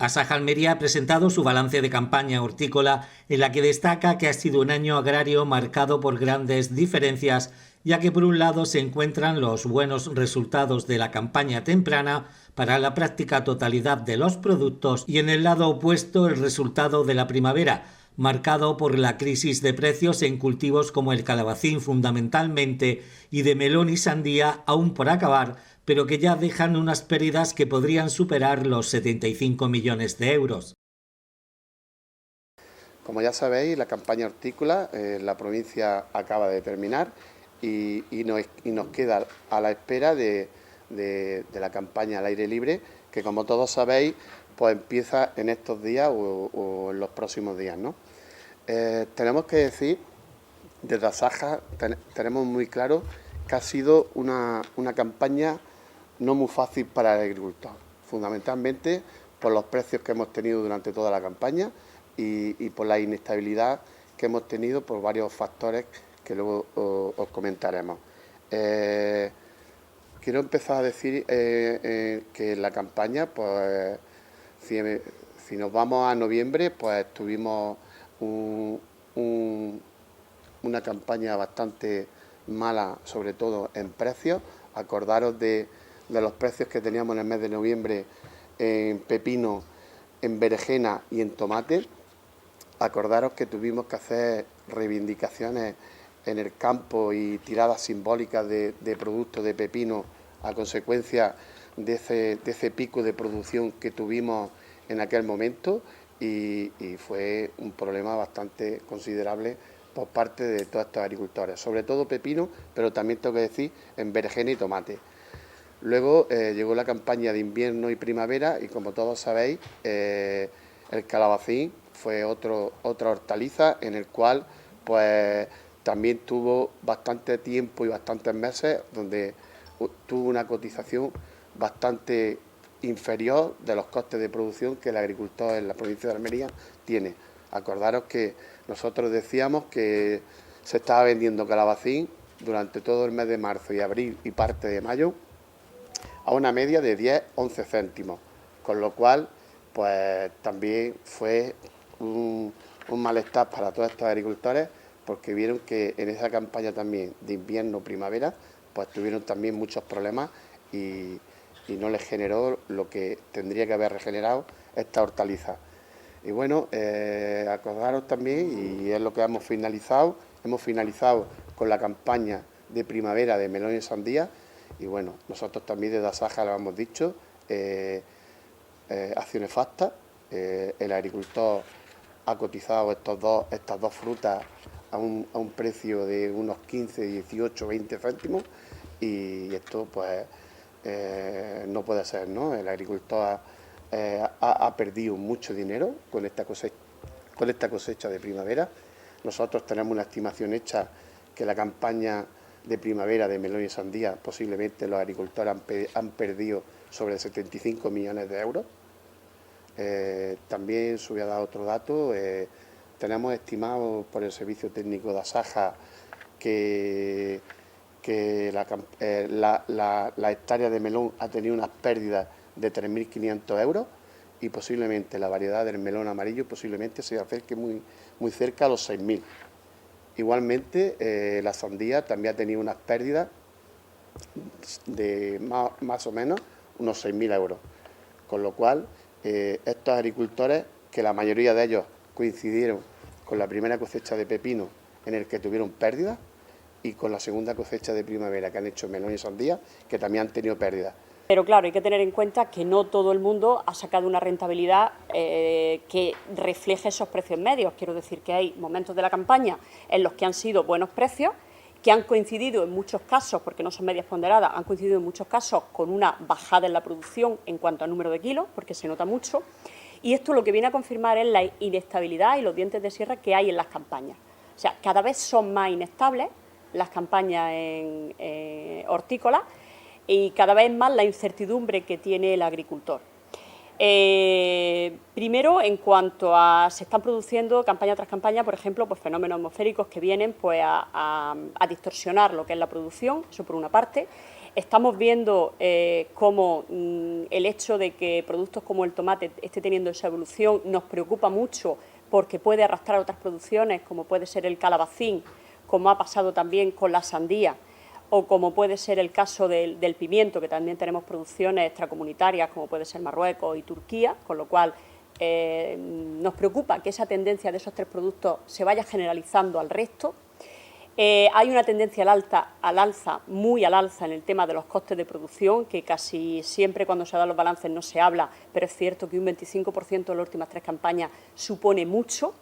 Asaja Almería ha presentado su balance de campaña hortícola, en la que destaca que ha sido un año agrario marcado por grandes diferencias, ya que por un lado se encuentran los buenos resultados de la campaña temprana para la práctica totalidad de los productos y en el lado opuesto el resultado de la primavera, marcado por la crisis de precios en cultivos como el calabacín fundamentalmente y de melón y sandía aún por acabar, pero que ya dejan unas pérdidas que podrían superar los 75 millones de euros. Como ya sabéis, la campaña hortícola en la provincia acaba de terminar y nos queda a la espera de la campaña al aire libre, que como todos sabéis, pues empieza en estos días o en los próximos días, ¿no? Tenemos que decir, desde Asaja tenemos muy claro que ha sido una campaña no muy fácil para el agricultor, fundamentalmente por los precios que hemos tenido durante toda la campaña y por la inestabilidad que hemos tenido por varios factores que luego os comentaremos. Quiero empezar a decir que la campaña, pues si nos vamos a noviembre, pues tuvimos una campaña bastante mala, sobre todo en precios. Acordaros de los precios que teníamos en el mes de noviembre en pepino, en berenjena y en tomate. Acordaros que tuvimos que hacer reivindicaciones en el campo y tiradas simbólicas de productos de pepino a consecuencia de ese pico de producción que tuvimos en aquel momento y fue un problema bastante considerable por parte de todos estos agricultores, sobre todo pepino, pero también tengo que decir en berenjena y tomate. Luego llegó la campaña de invierno y primavera y como todos sabéis, el calabacín fue otra hortaliza en el cual pues también tuvo bastante tiempo y bastantes meses donde tuvo una cotización bastante inferior de los costes de producción que el agricultor en la provincia de Almería tiene. Acordaros que nosotros decíamos que se estaba vendiendo calabacín durante todo el mes de marzo y abril y parte de mayo a una media de 10-11 céntimos, con lo cual pues también fue un malestar para todos estos agricultores porque vieron que en esa campaña también de invierno-primavera pues tuvieron también muchos problemas y no les generó lo que tendría que haber regenerado esta hortaliza. Y bueno, acordaros también, y es lo que hemos finalizado con la campaña de primavera de melón y sandía, y bueno, nosotros también desde Asaja lo hemos dicho, acción nefasta, el agricultor ha cotizado estas dos frutas a un precio de unos 15, 18, 20 céntimos y esto pues no puede ser, ¿no? El agricultor ha perdido mucho dinero con esta cosecha de primavera. Nosotros tenemos una estimación hecha que la campaña de primavera de melón y sandía posiblemente los agricultores han perdido sobre 75 millones de euros. También os voy a dar otro dato. Tenemos estimado por el Servicio Técnico de Asaja que la hectárea de melón ha tenido unas pérdidas de 3.500 euros y posiblemente la variedad del melón amarillo posiblemente se acerque muy cerca a los 6.000. Igualmente, la sandía también ha tenido unas pérdidas de más o menos unos 6.000 euros, con lo cual estos agricultores, que la mayoría de ellos coincidieron con la primera cosecha de pepino en el que tuvieron pérdidas y con la segunda cosecha de primavera que han hecho melón y sandía, que también han tenido pérdidas. Pero claro, hay que tener en cuenta que no todo el mundo ha sacado una rentabilidad que refleje esos precios medios. Quiero decir que hay momentos de la campaña en los que han sido buenos precios, que han coincidido en muchos casos, porque no son medias ponderadas, han coincidido en muchos casos con una bajada en la producción en cuanto al número de kilos, porque se nota mucho. Y esto lo que viene a confirmar es la inestabilidad y los dientes de sierra que hay en las campañas. O sea, cada vez son más inestables las campañas en hortícolas y cada vez más la incertidumbre que tiene el agricultor. Primero, en cuanto a se están produciendo campaña tras campaña, por ejemplo, pues fenómenos atmosféricos que vienen pues, a distorsionar lo que es la producción, eso por una parte. Estamos viendo cómo el hecho de que productos como el tomate esté teniendo esa evolución nos preocupa mucho porque puede arrastrar otras producciones, como puede ser el calabacín, como ha pasado también con la sandía, o como puede ser el caso del pimiento, que también tenemos producciones extracomunitarias, como puede ser Marruecos y Turquía, con lo cual nos preocupa que esa tendencia de esos tres productos se vaya generalizando al resto. Hay una tendencia al alza, muy al alza en el tema de los costes de producción, que casi siempre cuando se dan los balances no se habla, pero es cierto que un 25% en las últimas tres campañas supone mucho.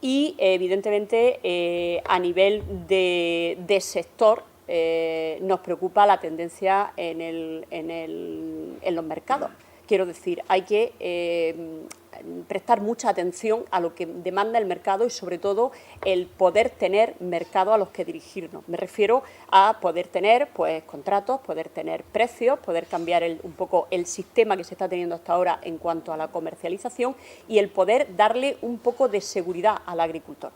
Y, evidentemente, a nivel de sector, nos preocupa la tendencia en los mercados. Quiero decir, hay que prestar mucha atención a lo que demanda el mercado y, sobre todo, el poder tener mercado a los que dirigirnos. Me refiero a poder tener contratos, poder tener precios, poder cambiar un poco el sistema que se está teniendo hasta ahora en cuanto a la comercialización y el poder darle un poco de seguridad al agricultor.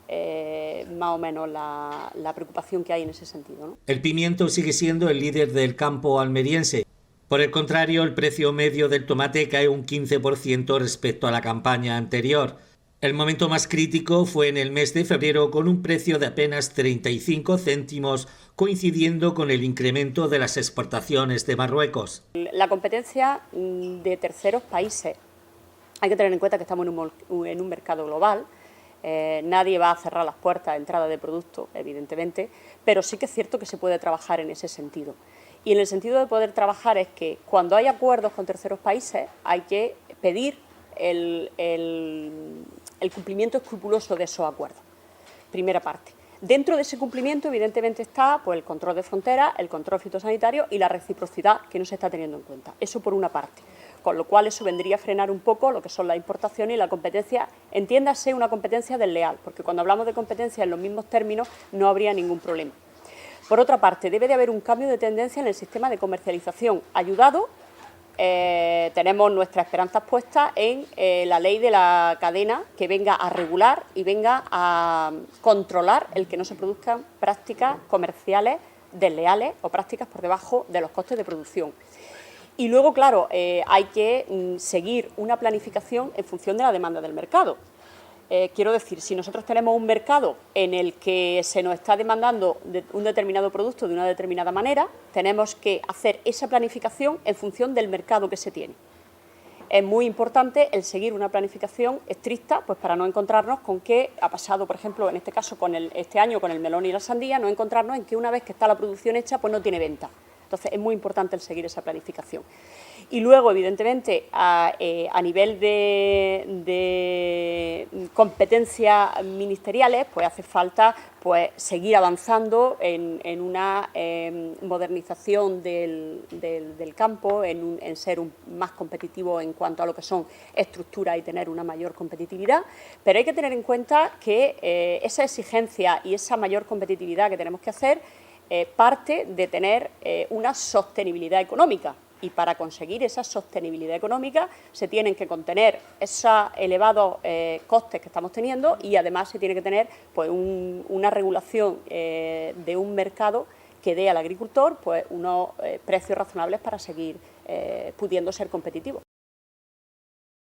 Más o menos la preocupación que hay en ese sentido, ¿no? El pimiento sigue siendo el líder del campo almeriense. Por el contrario, el precio medio del tomate cae un 15% respecto a la campaña anterior. El momento más crítico fue en el mes de febrero, con un precio de apenas 35 céntimos, coincidiendo con el incremento de las exportaciones de Marruecos. La competencia de terceros países, hay que tener en cuenta que estamos en un mercado global. Nadie va a cerrar las puertas de entrada de productos, evidentemente, pero sí que es cierto que se puede trabajar en ese sentido. Y en el sentido de poder trabajar es que cuando hay acuerdos con terceros países hay que pedir el cumplimiento escrupuloso de esos acuerdos. Primera parte. Dentro de ese cumplimiento, evidentemente, está el control de fronteras, el control fitosanitario y la reciprocidad, que no se está teniendo en cuenta. Eso por una parte. Con lo cual eso vendría a frenar un poco lo que son las importaciones y la competencia, entiéndase una competencia desleal, porque cuando hablamos de competencia en los mismos términos no habría ningún problema. Por otra parte, debe de haber un cambio de tendencia en el sistema de comercialización ayudado. Tenemos nuestras esperanzas puestas en la ley de la cadena, que venga a regular y venga a controlar el que no se produzcan prácticas comerciales desleales o prácticas por debajo de los costes de producción. Y luego, claro, hay que seguir una planificación en función de la demanda del mercado. Quiero decir, si nosotros tenemos un mercado en el que se nos está demandando un determinado producto de una determinada manera, tenemos que hacer esa planificación en función del mercado que se tiene. Es muy importante el seguir una planificación estricta, pues para no encontrarnos con que ha pasado, por ejemplo, en este caso este año con el melón y la sandía, no encontrarnos en que una vez que está la producción hecha, pues no tiene venta. Entonces, es muy importante el seguir esa planificación. Y luego, evidentemente, a nivel de competencias ministeriales, pues hace falta seguir avanzando en una modernización del campo, en ser más competitivo en cuanto a lo que son estructuras y tener una mayor competitividad. Pero hay que tener en cuenta que esa exigencia y esa mayor competitividad que tenemos que hacer parte de tener una sostenibilidad económica, y para conseguir esa sostenibilidad económica se tienen que contener esos elevados costes que estamos teniendo y además se tiene que tener una regulación de un mercado que dé al agricultor unos precios razonables para seguir pudiendo ser competitivo.